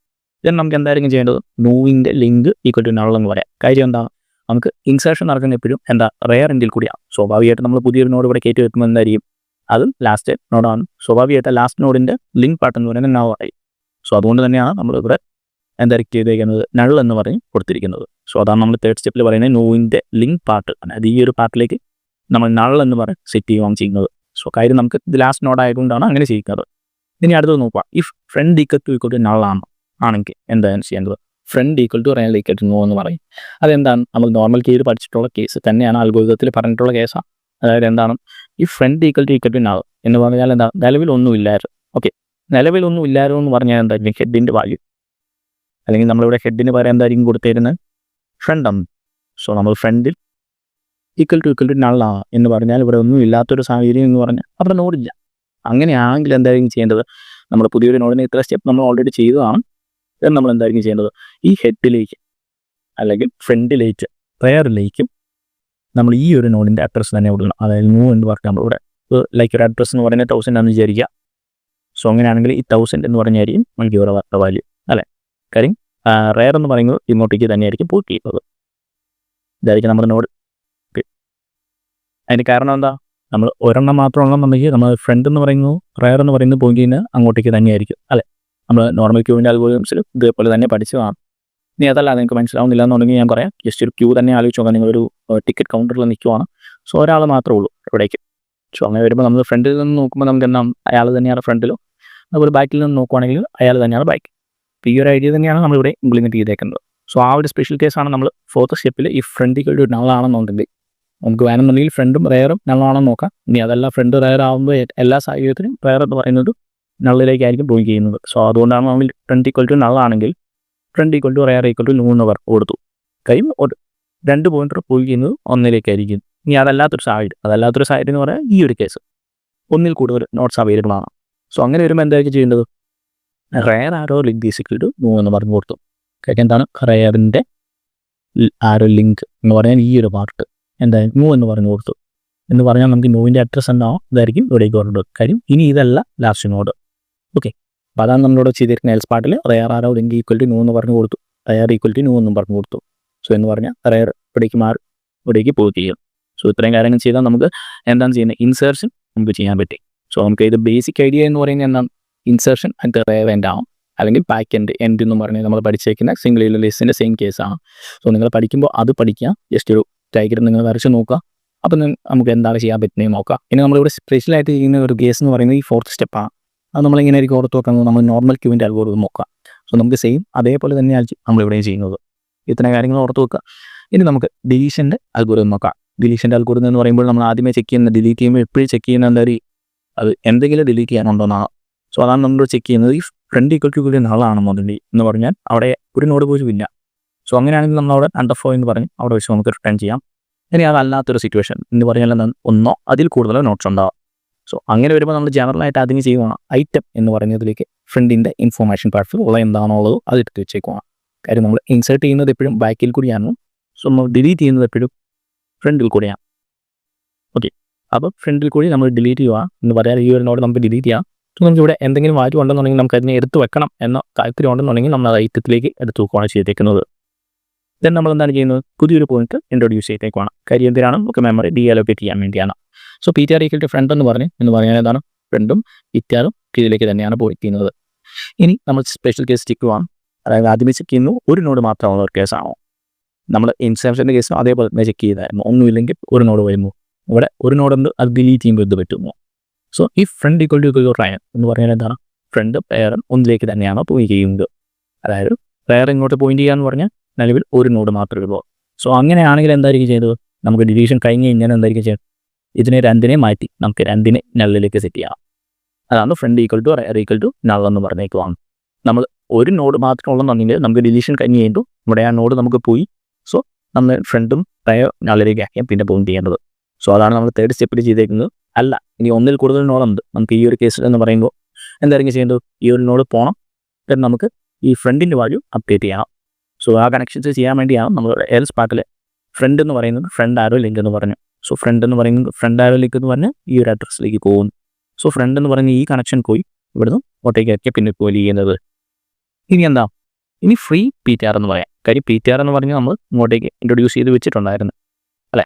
ദെൻ നമുക്ക് എന്തായിരിക്കും ചെയ്യേണ്ടത്? ന്യൂവിൻ്റെ ലിങ്ക് ഈക്വൽ ടു നൾ എന്ന് പറയാം. കാര്യം എന്താ? നമുക്ക് ഇൻസേർഷൻ നടക്കുന്ന എപ്പോഴും എന്താ റെയർ എൻഡിൽ കൂടിയാണ്. സ്വാഭാവികമായിട്ട് നമ്മൾ പുതിയൊരു നോഡ് ഇവിടെ കയറ്റി വെക്കുമ്പോൾ എന്തായിരിക്കും? അതും ലാസ്റ്റ് നോഡാണ്. സ്വാഭാവികമായിട്ട് ലാസ്റ്റ് നോഡിൻ്റെ ലിങ്ക് പാർട്ട് എന്ന് പറയുന്നത് നൾ ആയി. സോ അതുകൊണ്ട് തന്നെയാണ് നമ്മൾ ഇവിടെ എന്തായിരിക്കും ചെയ്തേക്കുന്നത്? നൾ എന്ന് പറഞ്ഞ് കൊടുത്തിരിക്കുന്നത്. സോ അതാണ് നമ്മൾ തേർഡ് സ്റ്റെപ്പിൽ പറയുന്നത് ന്യൂവിൻ്റെ ലിങ്ക് പാർട്ട്. അതായത് ഈ ഒരു പാർട്ടിലേക്ക് നമ്മൾ നൾ എന്ന് പറഞ്ഞ് സെറ്റ് ചെയ്യുകയാണ് ചെയ്യുന്നത്. സോ കാര്യം നമുക്ക് ഇത് ലാസ്റ്റ് നോഡ് ആയതുകൊണ്ടാണ് അങ്ങനെ ചെയ്യുന്നത്. ഇനി അടുത്തത് നോക്കുക. If front equal to null ആണെങ്കിൽ എന്താണ് ചെയ്യേണ്ടത്? Front equal to rear equal to no എന്ന് പറയും. അതെന്താണ്? നമ്മൾ നോർമൽ കേസ് പഠിച്ചിട്ടുള്ള കേസ് തന്നെയാണ് അൽഗോരിതത്തിൽ പറഞ്ഞിട്ടുള്ള കേസാണ്. അതായത് എന്താണ്? ഈ ഫ്രണ്ട് ഈക്വൽ ടു നൾ എന്ന് പറഞ്ഞാൽ എന്താ? നിലവിലൊന്നും ഇല്ലായിരുന്നു. ഓക്കെ, നിലവിലൊന്നും ഇല്ലായിരുന്നു എന്ന് പറഞ്ഞാൽ എന്തായിരിക്കും? ഹെഡിൻ്റെ വാല്യൂ, അല്ലെങ്കിൽ നമ്മളിവിടെ ഹെഡിന് പകരം എന്തായിരിക്കും കൊടുത്തിരുന്നത്? ഫ്രണ്ടാണ്. സോ നമ്മൾ ഫ്രണ്ടിൽ ഈക്വൽ ടു നൾ എന്ന് പറഞ്ഞാൽ ഇവിടെ ഒന്നും ഇല്ലാത്തൊരു സാഹചര്യം എന്ന് പറഞ്ഞാൽ അവിടെ നോഡില്ല. അങ്ങനെയാണെങ്കിൽ എന്തായിരിക്കും ചെയ്യേണ്ടത്? നമ്മൾ പുതിയൊരു നോഡിന് ഇത്ര സ്റ്റെപ്പ് നമ്മൾ ഓൾറെഡി ചെയ്തതാണ്. then നമ്മൾ എന്തായിരിക്കും ചെയ്യേണ്ടത്? ഈ ഹെഡിലേക്ക് അല്ലെങ്കിൽ ഫ്രണ്ടിലേക്ക് റെയറിലേക്കും നമ്മൾ ഈ ഒരു നോഡിൻ്റെ അഡ്രസ്സ് തന്നെ കൊടുക്കണം. അതായത് ന്യൂ എന്ന് പറഞ്ഞാൽ നമ്മളിവിടെ ലൈക്ക് ഒരു അഡ്രസ്സ് എന്ന് പറയുന്നത് 1000 ആണെന്ന് വിചാരിക്കുക. സോ അങ്ങനെയാണെങ്കിൽ ഈ 1000 എന്ന് പറഞ്ഞായിരിക്കും നമുക്ക് ഇവിടെ വാല്യൂ അല്ലേ. കാര്യം റെയർ എന്ന് പറയുന്നത് ഇങ്ങോട്ടേക്ക് തന്നെയായിരിക്കും പോയിട്ട് ചെയ്യുന്നത്. ഇതായിരിക്കും നമ്മുടെ നോഡ്. അതിന് കാരണം എന്താ, നമ്മൾ ഒരെണ്ണം മാത്രം ഉള്ളതെന്നുണ്ടെങ്കിൽ നമ്മൾ ഫ്രണ്ട് എന്ന് പറയുന്നു റെയർ എന്ന് പറയുന്നത് പോയിന്റ് ചെയ്യുന്നത് അങ്ങോട്ടേക്ക് തന്നെയായിരിക്കും അല്ലേ. നമ്മൾ നോർമൽ ക്യൂവിൻ്റെ അൽഗോരിതംസിൽ ഇതേപോലെ തന്നെ പഠിച്ചു കാണാം. ഇനി അതല്ല നിങ്ങൾക്ക് മനസ്സിലാവുന്നില്ല എന്നുണ്ടെങ്കിൽ ഞാൻ പറയാം, ജസ്റ്റ് ഒരു ക്യൂ തന്നെ ആലോചിച്ച് നോക്കാം. നിങ്ങളൊരു ടിക്കറ്റ് കൗണ്ടറിൽ നിൽക്കുവാണ്, സോ ഒരാൾ മാത്രമേ ഉള്ളൂ ഇവിടേക്ക്. സോ അങ്ങനെ വരുമ്പോൾ നമ്മൾ ഫ്രണ്ടിൽ നിന്ന് നോക്കുമ്പോൾ നമുക്ക് എന്താ, അയാൾ തന്നെയാണ് ഫ്രണ്ടിലോ, അതുപോലെ ബാക്കിൽ നിന്ന് നോക്കുവാണെങ്കിൽ അയാൾ തന്നെയാണ് ബാക്ക്. അപ്പോൾ ഈ ഒരു ഐഡിയ തന്നെയാണ് നമ്മളിവിടെ ഇംപ്ലിമെൻറ്റ് ചെയ്തേക്കുന്നത്. സോ ആ ഒരു സ്പെഷ്യൽ കേസാണ് നമ്മൾ 4th സ്റ്റെപ്പിൽ ഈ ഫ്രണ്ടിൽ ഒരു നള്ളാണെന്നുണ്ടെങ്കിൽ നമുക്ക് വേണമെന്നുണ്ടെങ്കിൽ ഫ്രണ്ടും റെയറും നള്ളാണെന്ന് നോക്കാം. ഇനി അതല്ല ഫ്രണ്ട് റെയർ ആകുമ്പോൾ എല്ലാ സാഹചര്യത്തിലും റെയർ എന്ന് പറയുന്നത് നള്ളിലേക്കായിരിക്കും പോയിന്റ് ചെയ്യുന്നത്. സോ അതുകൊണ്ടാണ് നമ്മൾ ഫ്രണ്ട് ഈക്വൽ ടു നള്ളാണെങ്കിൽ front equal to rear equal to നൂ എന്ന് കൊടുത്തു. കാര്യം 2 പോയിന്റർ പോയിന്റ് ചെയ്യുന്നത് ഒന്നിലേക്കായിരിക്കും. ഇനി അതല്ലാത്തൊരു സാഹചര്യം എന്ന് പറയാൻ ഈ ഒരു കേസ് ഒന്നിൽ കൂടുതൽ നോട്ട്സ് അവൈലബിൾ ആണ്. സോ അങ്ങനെ വരുമ്പോൾ എന്തായിരിക്കും ചെയ്യേണ്ടത്, rear arrow link is equal to നൂ എന്ന് പറഞ്ഞു കൊടുത്തു. കാര്യം എന്താണ്, റെയറിൻ്റെ ആരോ ലിങ്ക് എന്ന് പറഞ്ഞാൽ ഈ ഒരു പാർട്ട് എന്തായാലും നൂ എന്ന് പറഞ്ഞു കൊടുത്തു. എന്ന് പറഞ്ഞാൽ നമുക്ക് നോവിൻ്റെ അഡ്രസ്സ് എന്താണോ ഇതായിരിക്കും ഇവിടേക്ക് വരേണ്ടത്. കാര്യം ഇനി ഇതല്ല ലാസ്റ്റ് നോഡ്. ഓക്കെ, അപ്പോൾ അതാണ് നമ്മളിവിടെ ചെയ്തിരിക്കുന്ന എൽസ് പാർട്ടിൽ rear arrow link equal to നൂ എന്ന് പറഞ്ഞു കൊടുത്തു, റെയർ ഈക്വൽ ടു നൂ എന്നും പറഞ്ഞു കൊടുത്തു. സോ എന്ന് പറഞ്ഞാൽ റെയർ ഇവിടേക്ക് മാറി ഇവിടേക്ക് പോയി ചെയ്യും. സോ ഇത്രയും കാര്യങ്ങൾ ചെയ്താൽ നമുക്ക് എന്താണ് ചെയ്യുന്നത്, ഇൻസേർഷൻ നമുക്ക് ചെയ്യാൻ പറ്റി. സോ നമുക്ക് ഇത് ബേസിക് ഐഡിയ എന്ന് പറയുന്നത് എന്താണ്, ഇൻസേർഷൻ അറ്റ് റെയർ എൻഡ് ആവും, അല്ലെങ്കിൽ ബാക്ക് എൻഡ് എന്ന് പറഞ്ഞാൽ നമ്മൾ പഠിച്ചേക്കുന്ന സിംഗിൾ ലിസ്റ്റിൻ്റെ സെയിം കേസാണ്. സോ നിങ്ങൾ പഠിക്കുമ്പോൾ അത് പഠിക്കുക, ജസ്റ്റ് ഒരു ഡയഗ്രം നിങ്ങൾ വരച്ച് നോക്കുക. അപ്പം നമുക്ക് എന്താണ് ചെയ്യാൻ പറ്റുന്നത് നോക്കാം. ഇനി നമ്മളിവിടെ സ്പെഷ്യലായിട്ട് ചെയ്യുന്ന ഒരു കേസ് എന്ന് പറയുന്നത് ഈ 4th സ്റ്റെപ്പാണ്. അത് നമ്മളിങ്ങനെ ആയിരിക്കും ഓർത്ത് വെക്കുന്നത്, നമ്മൾ നോർമൽ ക്യൂവിൻ്റെ അൽഗോരിതം നോക്കാം. സോ നമുക്ക് സെയിം അതേപോലെ തന്നെയാണ് നമ്മളിവിടെയും ചെയ്യുന്നത്. ഇത്രയും കാര്യങ്ങൾ ഓർത്ത് വെക്കുക. ഇനി നമുക്ക് ഡിലീഷൻ്റെ അൽഗോരിതം നോക്കാം. ഡിലീഷൻ്റെ അൽഗോരിതം എന്ന് പറയുമ്പോൾ നമ്മൾ ആദ്യമേ ചെക്ക് ചെയ്യുന്ന, ഡിലീറ്റ് ചെയ്യുമ്പോൾ എപ്പോഴും ചെക്ക് ചെയ്യുന്ന എന്താ, അത് എന്തെങ്കിലും ഡിലീറ്റ് ചെയ്യാനുണ്ടോ എന്നാണ്. സോ അതാണ് നമ്മൾ ചെക്ക് ചെയ്യുന്നത്. ഈ ഫ്രണ്ട് ഈക്വൽ ടു നള്ളാണെന്നുണ്ടെങ്കിൽ എന്ന് പറഞ്ഞാൽ അവിടെ ഒരു നോഡ് പോലും ഇല്ല. സോ അങ്ങനെയാണെങ്കിൽ നമ്മളവിടെ അണ്ടർഫ്ലോ എന്ന് പറഞ്ഞ് അവിടെ വെച്ച് നമുക്ക് റിട്ടേൺ ചെയ്യാം. ഇനി അതല്ലാത്തൊരു സിറ്റുവേഷൻ എന്ന് പറഞ്ഞാൽ ഒന്നോ അതിൽ കൂടുതലോ നോട്ട്സ് ഉണ്ടാവും. സോ അങ്ങനെ വരുമ്പോൾ നമ്മൾ ജനറലായിട്ട് അതിന് ചെയ്യുവാണ് ഐറ്റം എന്ന് പറയുന്നതിലേക്ക് ഫ്രണ്ടിൻ്റെ ഇൻഫോർമേഷൻ പാർട്സ് ഉള്ള എന്താണോ ഉള്ളത് അത് എടുത്ത് വെച്ചേക്കുവാണ്. കാര്യം നമ്മൾ ഇൻസേർട്ട് ചെയ്യുന്നത് എപ്പോഴും ബാക്കിൽ കൂടിയാണ്, സോ നമ്മൾ ഡിലീറ്റ് ചെയ്യുന്നത് എപ്പോഴും ഫ്രണ്ടിൽ കൂടിയാണ്. ഓക്കെ, അപ്പോൾ ഫ്രണ്ടിൽ കൂടി നമ്മൾ ഡിലീറ്റ് ചെയ്യുക എന്ന് പറയാൻ ഈ ഒരു നോഡ് നമുക്ക് ഡിലീറ്റ് ചെയ്യാം. സോ നമുക്കിവിടെ എന്തെങ്കിലും വാല്യൂ ഉണ്ടെന്നുണ്ടെങ്കിൽ നമുക്ക് അതിനെ എടുത്ത് വെക്കണം എന്ന താല്പര്യം ഉണ്ടെന്നുണ്ടെങ്കിൽ നമ്മൾ അത് ഐറ്റത്തിലേക്ക് എടുത്ത് വെക്കുകയാണ് ചെയ്തേക്കുന്നത്. ദെൻ നമ്മൾ എന്താണ് ചെയ്യുന്നത്, പുതിയൊരു പോയിന്റ് ഇൻട്രൊഡ്യൂസ് ചെയ്തേക്കുവാണ്. കാര്യം എന്തിനാണ്, നമുക്ക് മെമ്മറി ഡീഅലോക്കേറ്റ് ചെയ്യാൻ വേണ്ടിയാണ്. So PTR equal to front എന്ന് പറഞ്ഞാൽ എന്താണ്, ഫ്രണ്ടും PTRും ഇതിലേക്ക് തന്നെയാണ് പോയിന്റ് ചെയ്യുന്നത്. ഇനി നമ്മൾ സ്പെഷ്യൽ കേസ് ചെക്ക് ചെയ്യുവാണ്. അതായത് ആദ്യമേ ചെക്ക് ചെയ്യുന്നു ഒരു നോഡ് മാത്രമുള്ള ഒരു കേസാണോ. നമ്മൾ ഇൻസേർഷൻ്റെ കേസും അതേപോലെ തന്നെ ചെക്ക് ചെയ്തായിരുന്നു. ഒന്നുമില്ലെങ്കിൽ ഒരു നോഡ് വരുന്നു, ഇവിടെ ഒരു നോഡുണ്ട്, അത് ഡിലീറ്റ് ചെയ്യുമ്പോൾ ഇത് പറ്റുന്നു. സോ ഈ ഫ്രണ്ട് ഈക്വൽ ടു റയർ എന്ന് പറഞ്ഞാൽ എന്താണ്, ഫ്രണ്ട് റയറും ഒന്നിലേക്ക് തന്നെയാണ് പോയിന്റ് ചെയ്യുന്നത്. അതായത് റയർ ഇങ്ങോട്ട് പോയിന്റ് ചെയ്യാന്ന് പറഞ്ഞാൽ നിലവിൽ ഒരു നോഡ് മാത്രമേ ഉള്ളൂ. സോ അങ്ങനെയാണെങ്കിൽ എന്തായിരിക്കും ചെയ്തത്, നമുക്ക് ഡിലീഷൻ കഴിഞ്ഞ് കഴിഞ്ഞാൽ എന്തായിരിക്കും ചെയ്യുന്നത്, ഇതിനെ 2നെ മാറ്റി നമുക്ക് 2നെ നള്ളിലേക്ക് സെറ്റ് ചെയ്യാം. അതാണ് front equal to rear equal to null എന്ന് പറഞ്ഞേക്കുവാണ്. നമ്മൾ ഒരു നോഡ് മാത്രം ഉള്ളതെന്നുണ്ടെങ്കിൽ നമുക്ക് ഡിലീഷൻ കഴിഞ്ഞ് കഴിഞ്ഞു ഇവിടെ ആ നോഡ് നമുക്ക് പോയി. സോ നമ്മൾ ഫ്രണ്ടും റയർ നള്ളിലേക്ക് ആക്കിയാൽ പിന്നെ പോയിന്റ് ചെയ്യേണ്ടത്. സോ അതാണ് നമ്മൾ 3rd സ്റ്റെപ്പിൽ ചെയ്തേക്കുന്നത്. അല്ല ഇനി ഒന്നിൽ കൂടുതൽ നോഡുണ്ട്, നമുക്ക് ഈ ഒരു കേസിൽ എന്ന് പറയുമ്പോൾ എന്തായിരിക്കും ചെയ്യേണ്ടത്, ഈ ഒരു നോഡ് പോകണം, then നമുക്ക് ഈ ഫ്രണ്ടിൻ്റെ വാല്യൂ അപ്ഡേറ്റ് ചെയ്യണം. സോ ആ കണക്ഷൻസ് ചെയ്യാൻ വേണ്ടിയാണ് നമ്മൾ എൽസ് പാർട്ടിൽ ഫ്രണ്ട് എന്ന് പറയുന്നത് ഫ്രണ്ട് ആരോ ലിങ്ക് എന്ന് പറഞ്ഞു. സോ ഫ്രണ്ട് എന്ന് പറയുന്നത് ഫ്രണ്ട് ആരോ ലിങ്ക് എന്ന് പറഞ്ഞാൽ ഈ ഒരു അഡ്രസ്സിലേക്ക് പോകുന്നു. സോ ഫ്രണ്ട് എന്ന് പറയുന്ന ഈ കണക്ഷൻ പോയി ഇവിടുന്ന് ഒട്ടേക്ക് ആക്കിയ പിന്നെ പോയി ചെയ്യുന്നത്. ഇനി എന്താ, ഇനി ഫ്രീ PTR എന്ന് പറയാം. കാര്യം PTR എന്ന് പറഞ്ഞാൽ നമ്മൾ ഇങ്ങോട്ടേക്ക് ഇൻട്രൊഡ്യൂസ് ചെയ്ത് വെച്ചിട്ടുണ്ടായിരുന്നു അല്ലേ.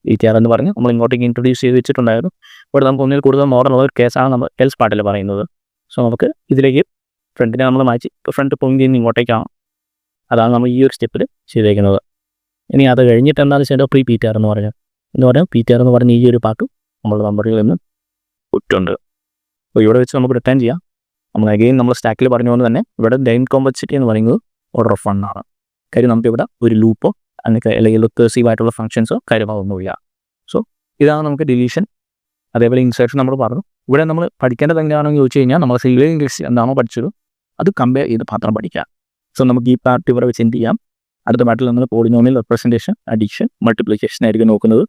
PTR എന്ന് പറഞ്ഞ് നമ്മൾ ഇങ്ങോട്ടേക്ക് ഇൻട്രൊഡ്യൂസ് ചെയ്ത് വെച്ചിട്ടുണ്ടായിരുന്നു. ഇവിടെ നമുക്ക് ഒന്നിൽ കൂടുതൽ മോഡലുള്ള ഒരു കേസാണ് നമ്മൾ എൽസ് പാർട്ടിൽ പറയുന്നത്. സോ നമുക്ക് ഇതിലേക്ക് ഫ്രണ്ടിനെ നമ്മൾ മാറ്റി ഇപ്പോൾ ഫ്രണ്ട് പോയിന്റ് ചെയ്യുന്ന ഇങ്ങോട്ടേക്കാണ്. അതാണ് നമ്മൾ ഈ ഒരു സ്റ്റെപ്പിൽ ചെയ്തേക്കുന്നത്. ഇനി അത് കഴിഞ്ഞിട്ട് എന്താണെന്ന് വെച്ചാൽ പ്രീ PTR എന്ന് പറഞ്ഞാൽ PTR എന്ന് പറഞ്ഞ ഈ ഒരു പാർട്ട് നമ്മൾ നമ്പറിൽ നിന്ന് ഇട്ടുണ്ട്. അപ്പോൾ ഇവിടെ വെച്ച് നമുക്ക് റിട്ടേൺ ചെയ്യാം. നമ്മൾ അഗെയിൻ നമ്മൾ സ്റ്റാക്കിൽ പറഞ്ഞ പോലെ തന്നെ ഇവിടെ ലൈൻ കോംപ്ലക്സിറ്റി എന്ന് പറയുന്നത് ഓർഡർ ഓഫ് 1 ആണ്. കാര്യം നമുക്കിവിടെ ഒരു ലൂപ്പോ അല്ലെങ്കിൽ റിക്കേഴ്സീവ് ആയിട്ടുള്ള ഫംഗ്ഷൻസോ കാര്യങ്ങളൊന്നുമില്ല. സോ ഇതാണ് നമുക്ക് ഡിലീഷൻ. അതേപോലെ ഇൻസേർഷൻ നമ്മൾ പറഞ്ഞു. ഇവിടെ നമ്മൾ പഠിക്കേണ്ടത് എങ്ങനെയാണെന്ന് ചോദിച്ചു കഴിഞ്ഞാൽ നമ്മൾ സിംഗിൾ ലിസ്റ്റ് എന്താണോ പഠിച്ചത് അത് കമ്പയർ ചെയ്ത് മാത്രം പഠിക്കാം. സോ നമുക്ക് ഈ പാർട്ട് ഇവിടെ വെച്ച് എന്ത് ചെയ്യാം, അടുത്ത പാർട്ടിൽ നമ്മൾ പോളിനോമിയൽ റെപ്രസെൻറ്റേഷൻ, അഡിഷൻ, മൾട്ടിപ്ലിക്കേഷൻ ആയിരിക്കും നോക്കുന്നത്.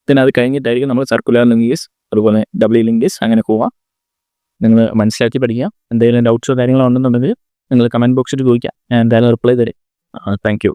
പിന്നെ അത് കഴിഞ്ഞിട്ടായിരിക്കും നമ്മൾ സർക്കുലർ ലിങ്കേജ്, അതുപോലെ ഡബിൾ ലിങ്കേജ് അങ്ങനെ പോവാം. നിങ്ങൾ മനസ്സിലാക്കി പഠിക്കുക. എന്തെങ്കിലും ഡൗട്ട്സോ കാര്യങ്ങളോ ഉണ്ടെന്നുണ്ടെങ്കിൽ നിങ്ങൾ കമൻറ്റ് ബോക്സിൽ ചോദിക്കാം, ഞാൻ എന്തായാലും റിപ്ലൈ തരും. Thank you.